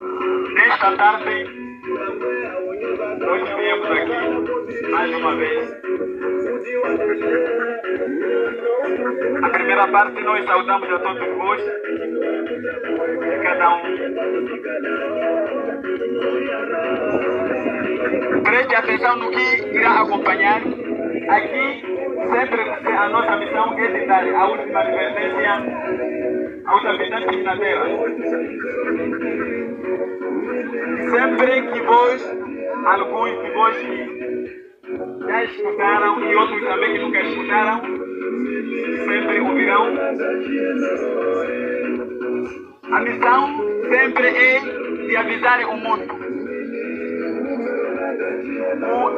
Nesta tarde, nós viemos aqui mais uma vez. A primeira parte, nós saudamos a todos vós, de cada um. Preste atenção no que irá acompanhar. Aqui, sempre a nossa missão é de dar a última advertência aos habitantes da Terra. Sempre que vós, alguns de vós que já escutaram e outros também que nunca escutaram, sempre ouvirão. A missão sempre é de avisar o mundo.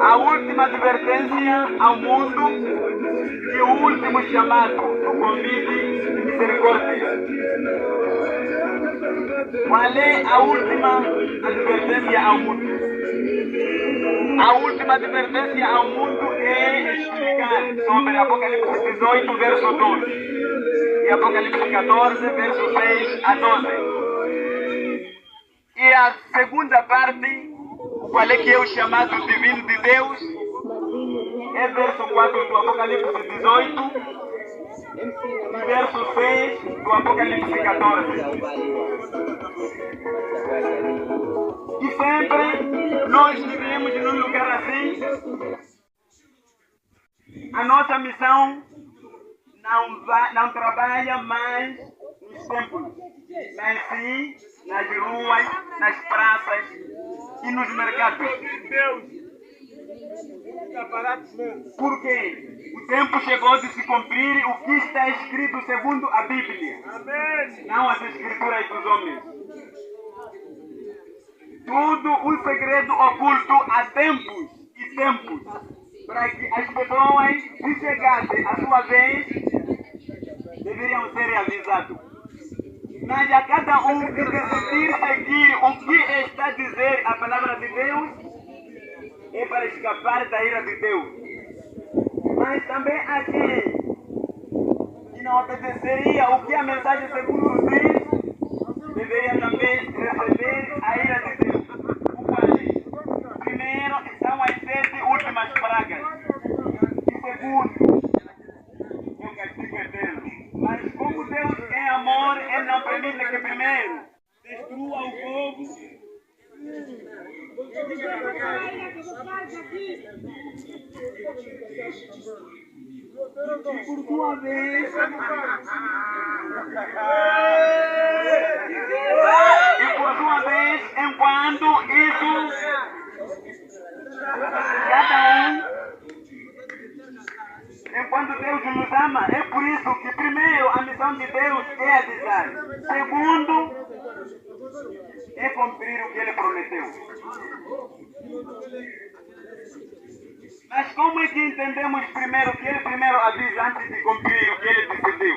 A última advertência ao mundo e o último chamado do convite de misericórdia. Qual é a última advertência ao mundo? A última advertência ao mundo é explicar sobre Apocalipse 18, verso 12 e Apocalipse 14, verso 6 a 12. E a segunda parte, qual é que é o chamado divino de Deus, é verso 4 do Apocalipse 18 e verso 6 do Apocalipse 14. E sempre nós vivemos num lugar assim. A nossa missão não trabalha mais nos templos, mas sim nas ruas, nas praças e nos mercados. Porque o tempo chegou de se cumprir o que está escrito segundo a Bíblia, não as escrituras dos homens. Tudo um segredo oculto há tempos e tempos, para que as pessoas, se chegasse a sua vez, deveriam ser avisados. Mas a cada um que decidir seguir o que está a dizer a palavra de Deus, é para escapar da ira de Deus. Mas também aqui, que não obedeceria o que a mensagem segundo diz, deveria também receber a ira de Deus. Primeiro, são as 7 últimas pragas. E segundo, é o castigo eterno. Mas como Deus é amor, Ele não permite que primeiro destrua o povo. E por sua vez, enquanto isso, cada um, enquanto Deus nos ama, é por isso que primeiro a missão de Deus é avisar. Segundo, é cumprir o que Ele prometeu. Mas como é que entendemos primeiro que Ele primeiro avisa antes de cumprir o que Ele decidiu?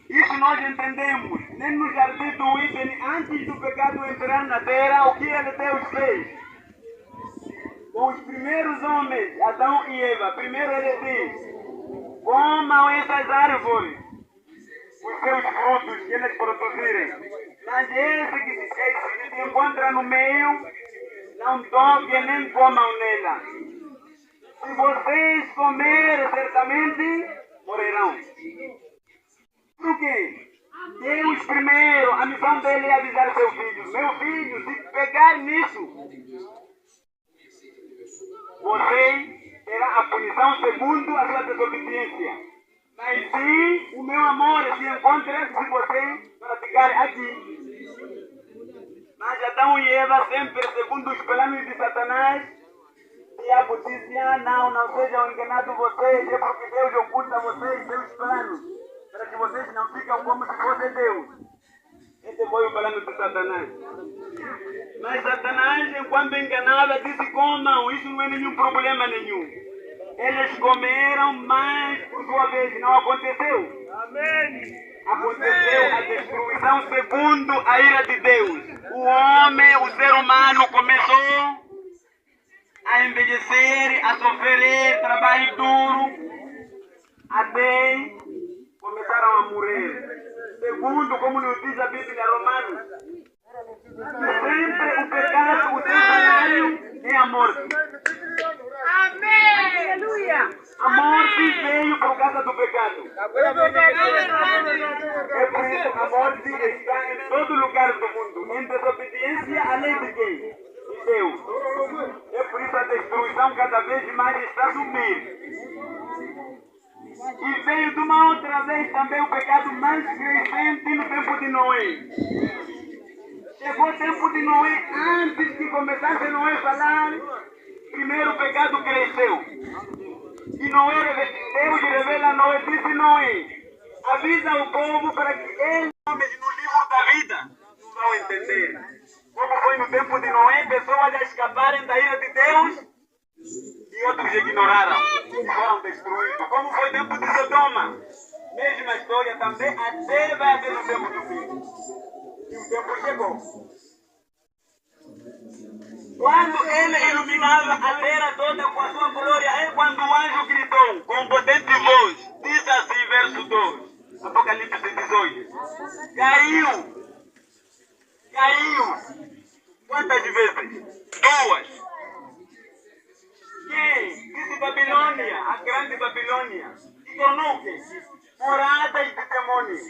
Isso nós entendemos. Nem no jardim do Éden, antes do pecado entrar na terra, o que Deus fez? Com os primeiros homens, Adão e Eva, primeiro Ele diz: comam essas árvores, os seus frutos que eles produzirem. Mas esse que se encontra no meio, não toquem nem comam nela. Se vocês comerem, certamente morrerão. Por quê? Deus primeiro, a missão dele é avisar seu filho: meu filho, se pegar nisso, você terá a punição segundo a sua desobediência. Mas se o meu amor se encontra, se você praticar aqui. Mas Adão e Eva, sempre segundo os planos de Satanás, diabo disse: não sejam enganados vocês, é porque Deus oculta vocês seus planos, para que vocês não ficam como se fosse Deus. Esse foi o plano de Satanás. Mas Satanás, enquanto enganava, disse: comam, isso não é nenhum problema nenhum. Eles comeram, mas por sua vez não aconteceu. Amém. Aconteceu a destruição segundo a ira de Deus. O homem, o ser humano, começou a envelhecer, a sofrer trabalho duro, até começaram a morrer. Segundo, como nos diz a Bíblia Romana, sempre o pecado, o seu salário é a morte. Amém! Aleluia! A morte veio por causa do pecado. É por isso que a morte está em todo lugar do mundo, em desobediência à lei de quem? De Deus. É por isso a destruição cada vez mais está a subir. E veio de uma outra vez também o pecado mais crescente no tempo de Noé. Chegou o tempo de Noé, antes que começasse Noé a falar, primeiro o pecado cresceu. E Noé, Deus revela a Noé, disse Noé, avisa o povo para que eles, no livro da vida, não vão entender. Como foi no tempo de Noé, pessoas a escaparem da ira de Deus e outros ignoraram e foram destruídos. Como foi no tempo de Sodoma, mesma história também, até vai haver no tempo do fim. E o tempo chegou. Quando ele iluminava a terra toda com a sua glória, é quando o anjo gritou com potente voz, diz assim, verso 2, Apocalipse 18, caiu. Quantas vezes? 2. Quem? Disse Babilônia, a grande Babilônia, se tornou o quê? Moradas de demônios.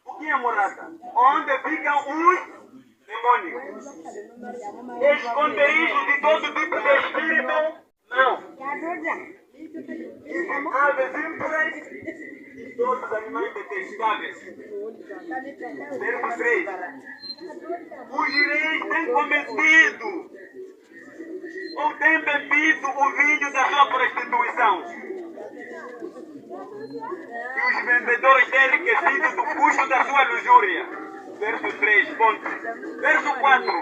O que é morada? Onde ficam os demônios. Esconderijo de todo tipo de espírito? Não. Aves ímpuras e todos os animais detestáveis. Verso 3. Os reis têm cometido ou têm bebido o vinho da sua prostituição. E os vendedores têm enriquecido do custo da sua luxúria. Verso 3, ponto. Verso 4.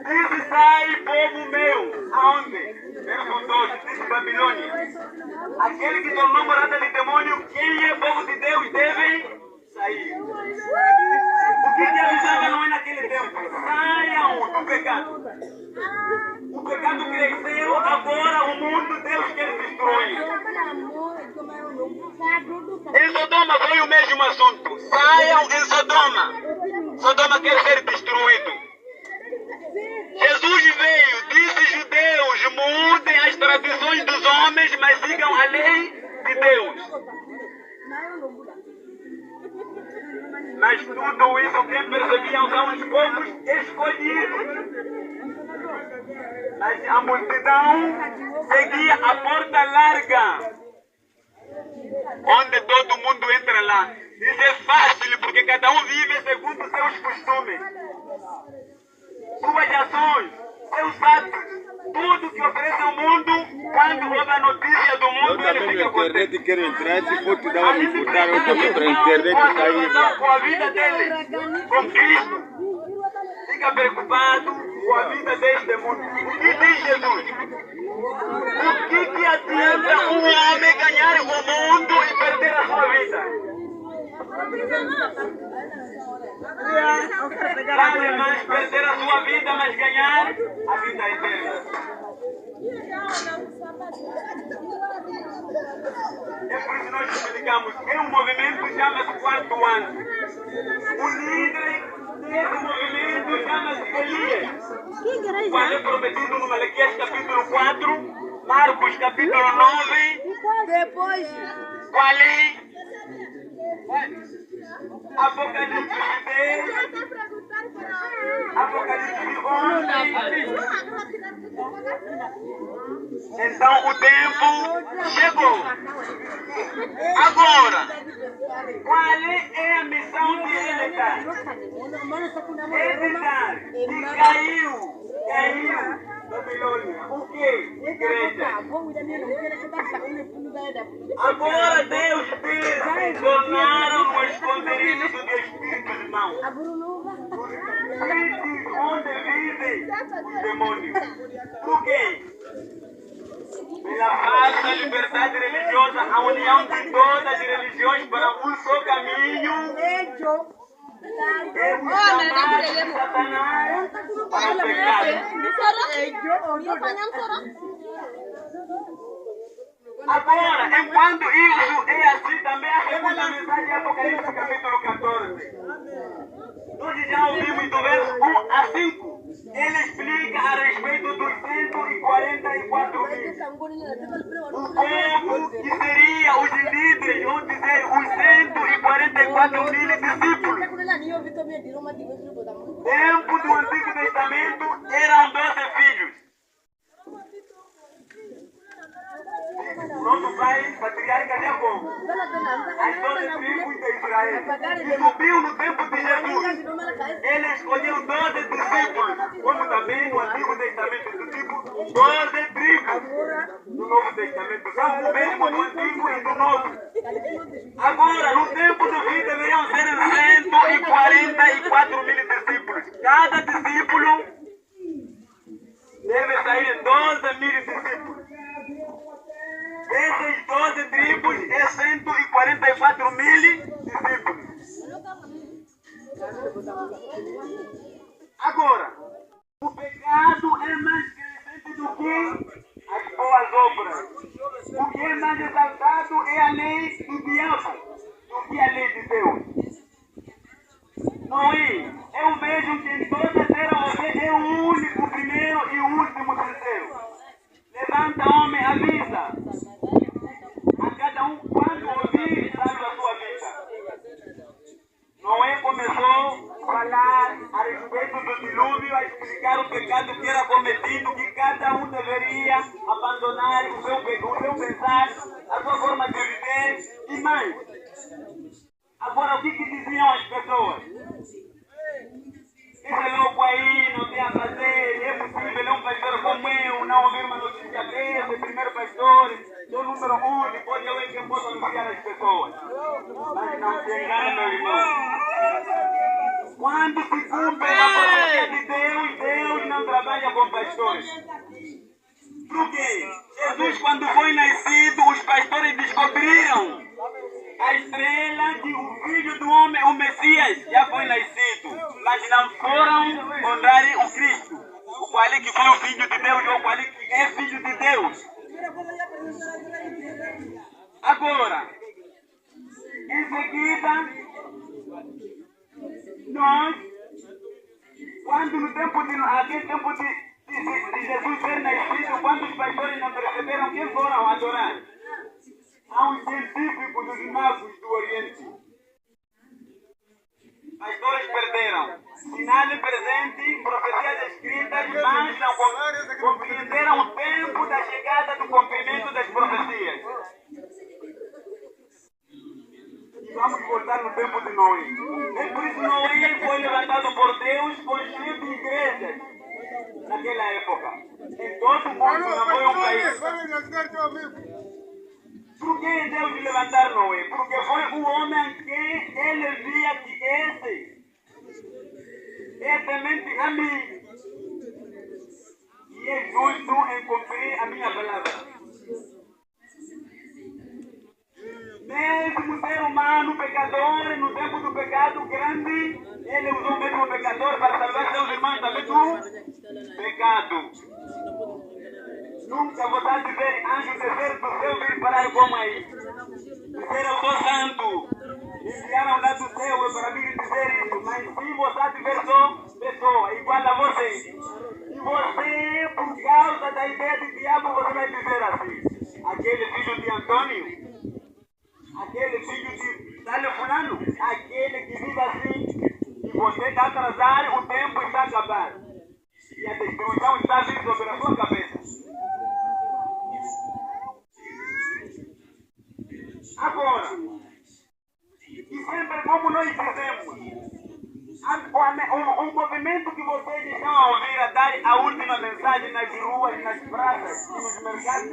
Diz, sai, povo meu. Aonde? Verso 12, diz Babilônia. Aquele que tornou morada de demônio, quem é povo de Deus, deve sair. O que avisava não é naquele tempo? Saiam do pecado. O pecado cresceu, agora o mundo Deus quer destruir. Em Sodoma foi o mesmo assunto. Saiam em Sodoma. Sodoma quer ser destruído. Jesus veio, disse judeus, mudem as tradições dos homens, mas sigam a lei de Deus. Mas tudo isso quem percebiam são os povos escolhidos. Mas a multidão seguia a porta larga, onde todo mundo entra lá. Isso é fácil, porque cada um vive segundo seus costumes, suas ações, seus atos. Tudo que oferece ao mundo, quando ouve a notícia do mundo, ele fica contente. Eu também quero entrar, se for te dar uma dificuldade, eu também para a internet sair. Com a vida dele, com Cristo, fica preocupado com a vida deste mundo. O que diz Jesus? O que adianta um homem ganhar o mundo e perder a sua vida? Vale mais perder a sua vida, mas ganhar a vida inteira. É por isso que nós explicamos que um movimento chama-se quarto ano. O líder desse movimento chama-se Elias. Qual é prometido no Malaquias capítulo 4, Marcos capítulo 9. Depois. Qual é? Apocalipse 10, Apocalipse 11. Então o tempo chegou. Agora, qual é a missão de Eletar? Eletar, e caiu Babilônia. O que? Igreja. Agora Deus diz, tornaram o esconderijo de espíritos maus. Sítios onde vivem os demônios. Por quê? Pela falsa liberdade religiosa, a união de todas as religiões para um só caminho. É o chamado de Satanás para o pecado. Agora, enquanto isso é assim, também a segunda mensagem é Apocalipse capítulo 14. Nós já ouvimos do verso 1 a 5. Ele explica a respeito dos 144 mil. O povo que seria os líderes, vamos dizer, os 144 mil discípulos. Tempo do Antigo Testamento eram 12 filhos. Nosso pai, patriarca Jacó, as 12 tribos de Israel. E subiu no tempo de Jesus. Ele escolheu 12 discípulos, como também no Antigo Testamento, do tipo 12 tribos do Novo Testamento. São o mesmo do Antigo e do Novo. Agora, no tempo do fim, deveriam ser 144 mil discípulos. Cada discípulo deve sair 12 mil discípulos. Essas 12 tribos é 144 mil discípulos. Agora, o pecado é mais crescente do que as boas obras. O que é mais exaltado é a lei do diabo do que a lei de Deus. Não é? Eu vejo que em toda a terra você é o único primeiro e o último terceiro. Levanta, homem, avisa. A cada um, quando ouvir, salva a sua vida. Noé começou a falar a respeito do dilúvio, a explicar o pecado que era cometido, que cada um deveria abandonar o seu pensar, a sua forma de viver e mais. Agora, o que diziam as pessoas? Esse louco aí não tem a fazer, é possível um pastor como eu não ouvir uma notícia dessa, primeiro pastor, sou número 1, depois eu é quem posso anunciar as pessoas. Mas não se engane, meu irmão. Quando se cumpre a profecia de Deus, Deus não trabalha com pastores. Por quê? Jesus, quando foi nascido, os pastores descobriram a estrela que o Filho do Homem, o Messias, já foi nascido, mas não foram honrar o Cristo, o qual é que foi o Filho de Deus, ou o qual é que é Filho de Deus. Agora, em seguida, nós, quando no tempo de Jesus ser nascido, quando os pastores não perceberam quem foram adorar, há um científico dos magos do Oriente. Pastores perderam sinais presentes, profecias escritas, mas não compreenderam o tempo da chegada do cumprimento das profecias. E vamos voltar no tempo de Noé. É por isso que Noé foi levantado por Deus, foi cheio de igrejas naquela época. Em todo o mundo não foi um país. Por que Deus levantar Noé? Porque foi o homem que ele via que esse é temente a mim e é justo em cumprir a minha palavra. Mesmo ser humano, pecador, no tempo do pecado grande, ele usou o mesmo pecador para salvar seus irmãos também do pecado. Nunca você ver anjo descer do céu vir parar como aí. Dizer eu sou santo. Enviaram lá do céu para vir dizer isso. Mas se você tiver só pessoa igual a você, e você, por causa da ideia de diabo, você vai dizer assim: aquele filho de Antônio, aquele filho de Dálio Fulano, aquele que vive assim, e você está atrasado, o tempo está acabado. E a destruição está vindo sobre a sua cabeça. Agora, e sempre como nós dizemos, um movimento que vocês estão a ouvir a dar a última mensagem nas ruas, nas praças e nos mercados,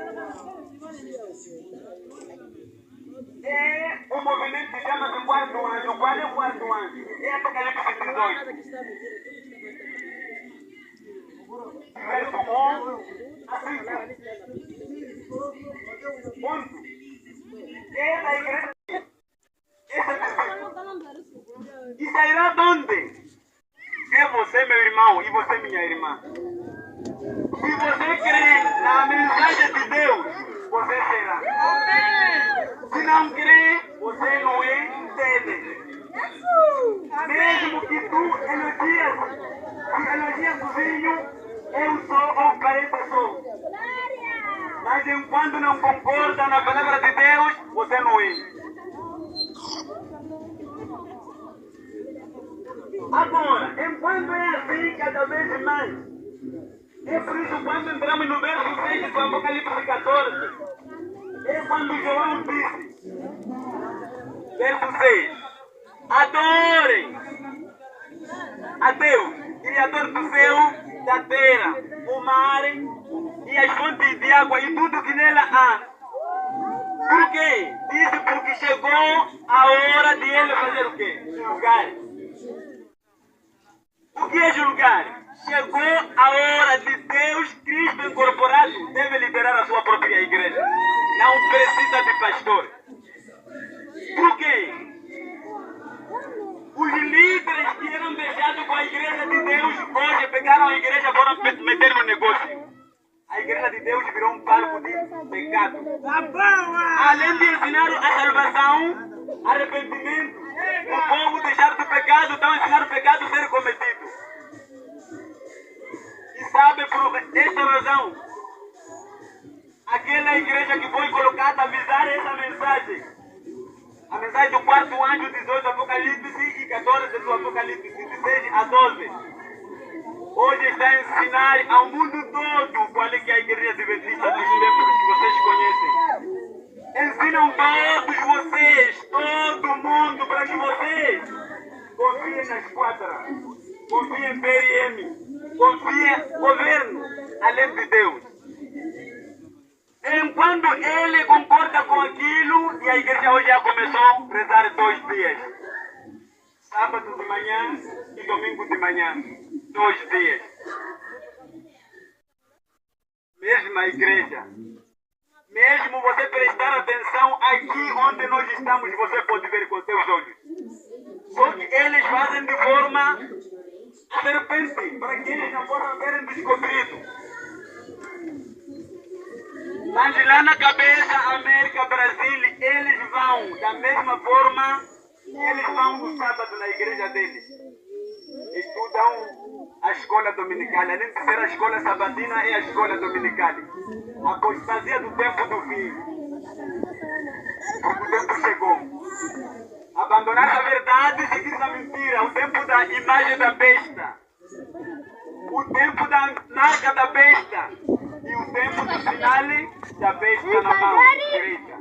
é um movimento que chama-se quarto anjo. Qual é o quarto anjo? É Apocalipse 18. Verso 11 a 5. Ponto. Essa igreja, e sairá de onde? É você, meu irmão, e você, minha irmã. Se você crê na mensagem de Deus, você será. terá. Se não crê, você não entende. Mesmo que tu elogias o vinho, eu sou ou careta sou. Mas enquanto não concorda na palavra de Deus, você não é. Agora, enquanto é assim, cada vez mais. É por isso quando entramos no verso 6 do Apocalipse 14, é quando João disse, verso 6, adorem a Deus, Criador do céu, da terra, o mar e as fontes de água e tudo que nela há. Por quê? Disse porque chegou a hora de ele fazer o quê? Julgar. O que é julgar? Chegou a hora de Deus, Cristo incorporado, deve liderar a sua própria igreja. Não precisa de pastor. Por quê? Os líderes que eram deixados com a igreja de Deus, hoje pegaram a igreja e foram meter no negócio. A igreja de Deus virou um palco de pecado. Além de ensinar a salvação, arrependimento, o povo deixar do pecado, estão ensinando o pecado a ser cometido. E sabe por esta razão, aquela igreja que foi colocada a avisar essa mensagem, a mensagem do quarto anjo, 18 do Apocalipse e 14 do Apocalipse, 16 a 12. Hoje está a ensinar ao mundo todo qual é que é a igreja adventista dos tempos que vocês conhecem. Ensinam todos vocês, todo mundo, para que vocês confiem na esquadra, confiem em PRM, confiem no governo, além de Deus. Enquanto ele concorda com aquilo, e a igreja hoje já começou a rezar 2 dias. Sábado de manhã e domingo de manhã. 2 dias. Mesma igreja. Mesmo você prestar atenção aqui onde nós estamos, você pode ver com seus olhos. Só que eles fazem de forma serpente, para que eles não possam serem descobridos. Mas lá na cabeça, América, Brasil, eles vão da mesma forma que eles vão no sábado na igreja deles. Estudam a escola dominical, além de ser a escola sabatina, é a escola dominical. A apostasia do tempo do fim. Porque o tempo chegou. Abandonar a verdade e seguir a mentira. O tempo da imagem da besta. O tempo da marca da besta. E o tempo do sinal da besta na mão direita.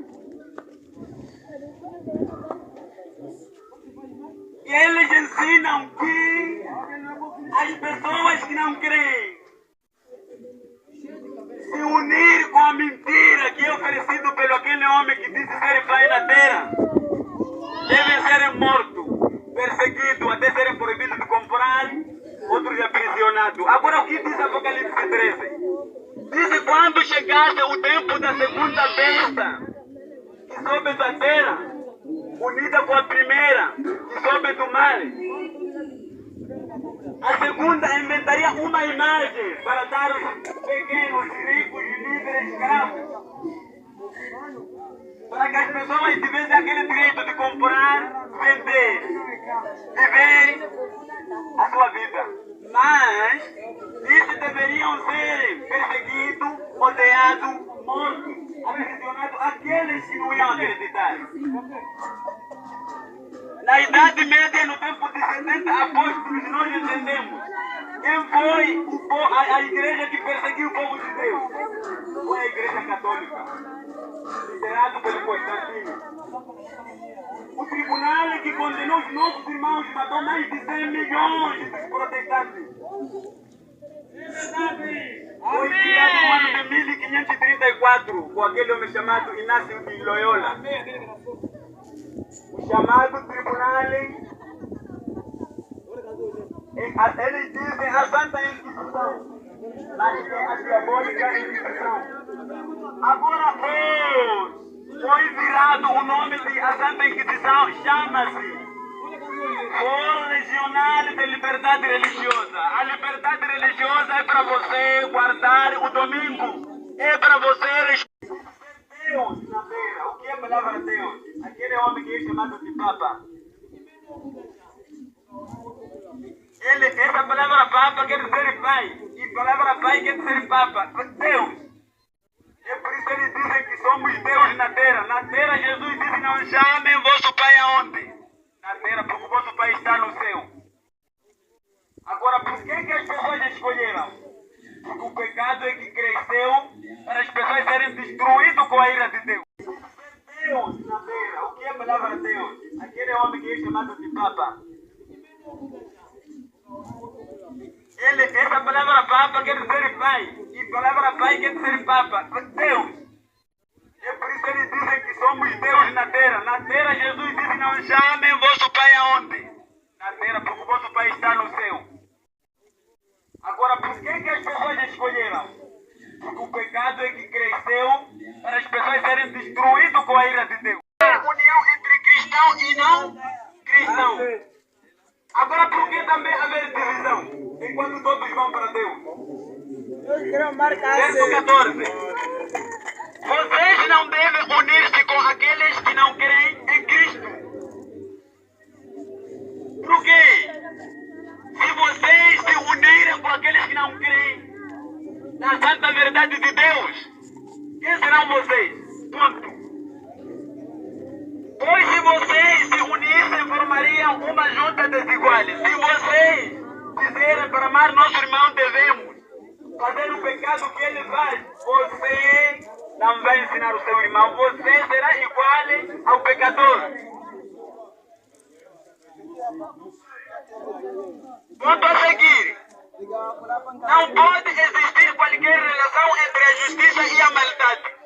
E eles ensinam que as pessoas que não creem se unir com a mentira que é oferecido pelo aquele homem que disse ser pai na terra, devem ser mortos, perseguidos, até serem proibidos de comprar, outros aprisionados. Agora o que diz Apocalipse 13? Diz quando chegasse o tempo da segunda besta que sobe da terra, unida com a primeira que sobe do mar, a segunda inventaria uma imagem para dar os pequenos, ricos, livres, escravos, para que as pessoas tivessem aquele direito de comprar, vender, viver a sua vida. Mas esses deveriam ser perseguidos, odiados, mortos, aprisionados, aqueles que não iam acreditar. Na Idade Média, no tempo de 70 apóstolos, nós entendemos quem foi a igreja que perseguiu o povo de Deus. Foi a igreja católica, liderada pelo Constantino. O tribunal que condenou os nossos irmãos matou mais de 100 milhões de protestantes. Foi criado no ano de 1534 com aquele homem chamado Inácio de Loyola. O chamado tribunal, eles dizem a Santa Inquisição, mas é a diabólica Inquisição. Agora foi virado o nome de a Santa Inquisição, chama-se Foro Regional de Liberdade Religiosa. A liberdade religiosa é para você guardar o domingo, é para você respeitar Deus. palavra de Deus. Aquele homem que é chamado de Papa. Essa palavra Papa quer dizer pai. E palavra pai quer dizer Papa. Deus. É por isso que eles dizem que somos Deus na terra. Na terra Jesus disse, não chamem vosso pai aonde? Na terra, porque o vosso pai está no céu. Agora, por que as pessoas escolheram? Porque o pecado é que cresceu para as pessoas serem destruídas com a ira de Deus. Deus na terra. O que é a palavra Deus? Aquele homem que é chamado de Papa. Essa palavra Papa quer dizer pai. E palavra pai quer dizer Papa. Deus. É por isso que eles dizem que somos Deus na terra. Na terra Jesus disse, não chamem vosso pai aonde? Na terra, porque o vosso pai está no céu. Agora, por que as pessoas escolheram? Porque o pecado é que cresceu para as pessoas serem destruídas com a ira de Deus. União entre cristão e não cristão. Agora, por que também haver divisão? Enquanto todos vão para Deus. Verso 14. Vocês não devem unir-se com aqueles que não creem em Cristo. Por quê? Se vocês se unirem com aqueles que não creem na santa verdade de Deus, quem serão vocês? Ponto. Pois se vocês se unissem, formariam uma junta desiguais. Se vocês dizerem para amar nosso irmão, devemos fazer o pecado que ele faz, você não vai ensinar o seu irmão, você será igual ao pecador. Ponto a seguir. Não pode existir qualquer relação entre a justiça e a maldade.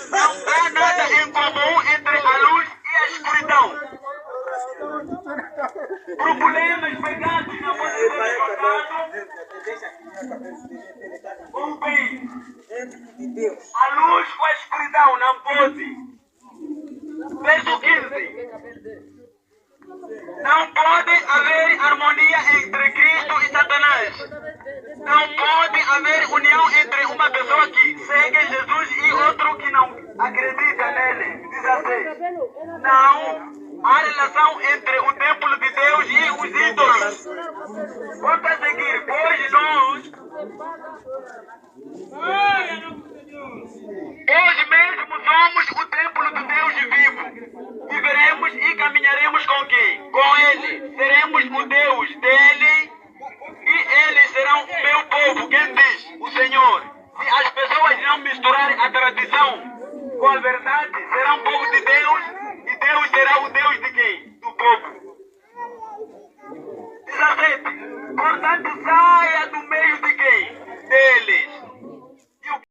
Não há nada em comum entre a luz e a escuridão. Problemas, pecados não podem ser tratados com o bem. A luz com a escuridão não pode. Verso 15. Não pode haver harmonia entre Cristo e Satanás. Não pode haver união entre uma pessoa que segue Jesus e outro que não acredita nele. 16. Não há relação entre o templo de Deus e os ídolos. Volta a seguir. Hoje mesmo somos o templo do Deus vivo. Viveremos e caminharemos com quem? Com Ele. Seremos o Deus dele e eles serão o meu povo. Quem diz? O Senhor. Se as pessoas não misturarem a tradição com a verdade, serão povo de Deus e Deus será o Deus de quem? Do povo. 17. Portanto, sai